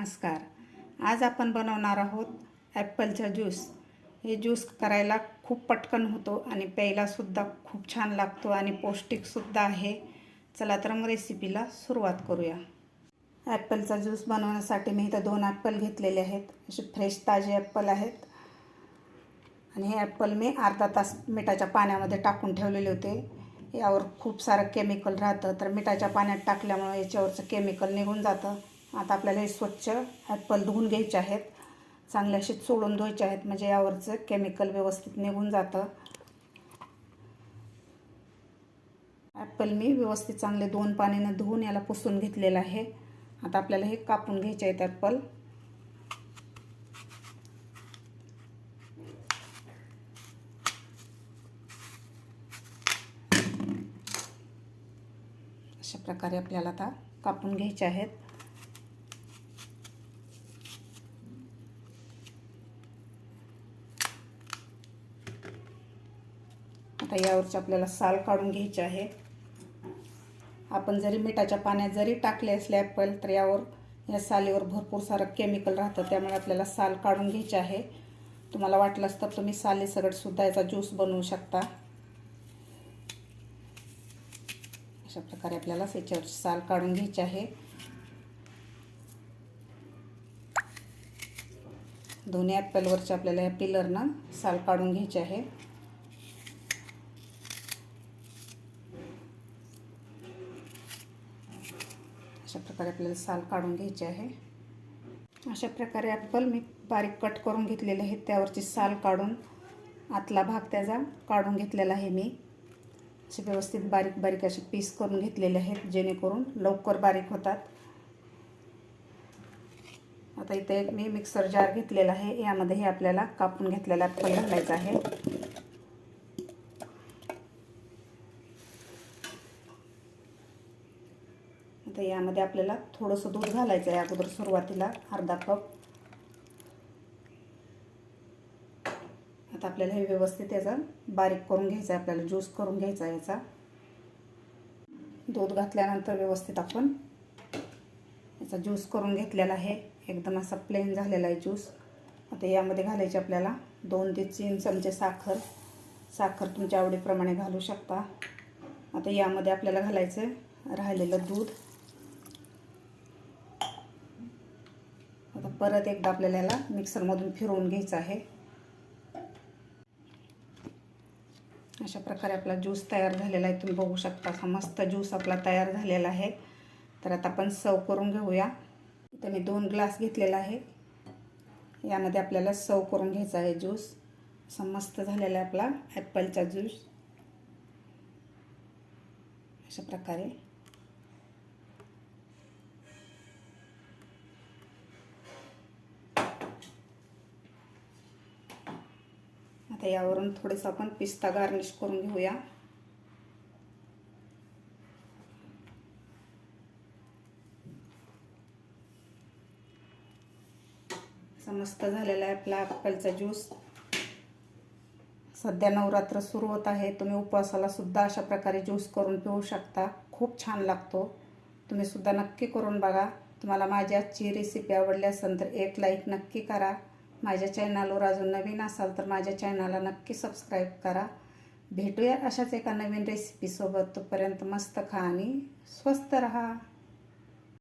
नमस्कार. आज आपण बनवणार आहोत ॲपलचा ज्यूस. हे ज्यूस करायला खूप पटकन होतो आणि प्यायलासुद्धा खूप छान लागतो आणि पौष्टिकसुद्धा आहे. चला तर मग रेसिपीला सुरुवात करूया. ॲपलचा ज्यूस बनवण्यासाठी मी इथं 2 ॲपल घेतलेले आहेत. असे फ्रेश ताजे ॲपल आहेत आणि हे ॲपल मी अर्धा तास मिठाच्या पाण्यामध्ये टाकून ठेवलेले होते. यावर खूप सारं केमिकल राहतं, तर मिठाच्या पाण्यात टाकल्यामुळे याच्यावरचं केमिकल निघून जातं. आता आपल्याला हे स्वच्छ ॲपल धुवून घ्यायचे आहेत, चांगले असे चोळून धुवायचे आहेत, म्हणजे यावरचं केमिकल व्यवस्थित निघून जातं. ॲपल मी व्यवस्थित चांगले 2 पाण्याने धुवून याला पुसून घेतलेलं आहे. आता आपल्याला हे कापून घ्यायचे आहेत ॲपल. अशा प्रकारे आपल्याला आता कापून घ्यायचे आहेत. आता यावरची आपल्याला साल काढून घ्यायची आहे. आपण जरी मिठाच्या पाण्यात जरी टाकले असले ॲपल, तर या सालीवर भरपूर सारं केमिकल राहतं, त्यामुळे आपल्याला साल काढून घ्यायची आहे. तुम्हाला वाटलंच तर तुम्ही सालीसकटसुद्धा याचा ज्यूस बनवू शकता. अशा प्रकारे आपल्याला याच्यावर साल काढून घ्यायची आहे. दोन्ही ॲपलवरच्या आपल्याला या पिलरनं साल काढून घ्यायची आहे. अशा प्रकारे आपल्याला साल काढून घ्यायची आहे. अशा प्रकारे ॲपल मी बारीक कट करून घेतलेले आहेत. त्यावरची साल काढून आतला भाग त्याचा काढून घेतलेला आहे. मी असे व्यवस्थित बारीक बारीक असे पीस करून घेतलेले आहेत, जेणेकरून लवकर बारीक होतात. आता इथे एक मी मिक्सर जार घेतलेला आहे. यामध्ये हे आपल्याला कापून घेतलेला ॲपल घालायचा आहे. आता यामध्ये आपल्याला थोडंसं दूध घालायचं आहे अगोदर सुरुवातीला, अर्धा कप. आता आपल्याला हे व्यवस्थित याचा बारीक करून घ्यायचं आहे, आपल्याला ज्यूस करून घ्यायचा आहे याचा. दूध घातल्यानंतर व्यवस्थित आपण याचा ज्यूस करून घेतलेला आहे. एकदम असा प्लेन झालेला आहे ज्यूस. आता यामध्ये घालायची आपल्याला 2 ते 3 चमचे साखर. साखर तुमच्या आवडीप्रमाणे घालू शकता. आता यामध्ये आपल्याला घालायचं राहिलेलं दूध. आता परत एकदा आपल्याला याला मिक्सरमधून फिरवून घ्यायचं आहे. अशा प्रकारे आपला ज्यूस तयार झालेला आहे. तुम्ही बघू शकता, हा मस्त ज्यूस आपला तयार झालेला आहे. तर आता आपण सर्व करून घेऊया. इथे मी 2 ग्लास घेतलेला आहे. यामध्ये आपल्याला सर्व करून घ्यायचा आहे ज्यूस. असा मस्त झालेला आहे आपला ॲपलचा ज्यूस. अशा प्रकारे आता यावरून थोडंसं आपण पिस्ता गार्निश करून घेऊया. असा मस्त झालेला आहे आपला ॲपलचा ज्यूस. सध्या नवरात्र सुरू होत आहे. तुम्ही उपवासाला सुद्धा अशा प्रकारे ज्यूस करून पिऊ शकता. खूप छान लागतो. तुम्ही सुद्धा नक्की करून बघा. तुम्हाला माझी आजची रेसिपी आवडली असेल तर एक लाईक नक्की करा. माझ्या चॅनलवर अजून नवीन असाल तर माझ्या चॅनलला नक्की सबस्क्राईब करा. भेटूया अशाच एका नवीन रेसिपीसोबत. तोपर्यंत मस्त खा आणि स्वस्त रहा.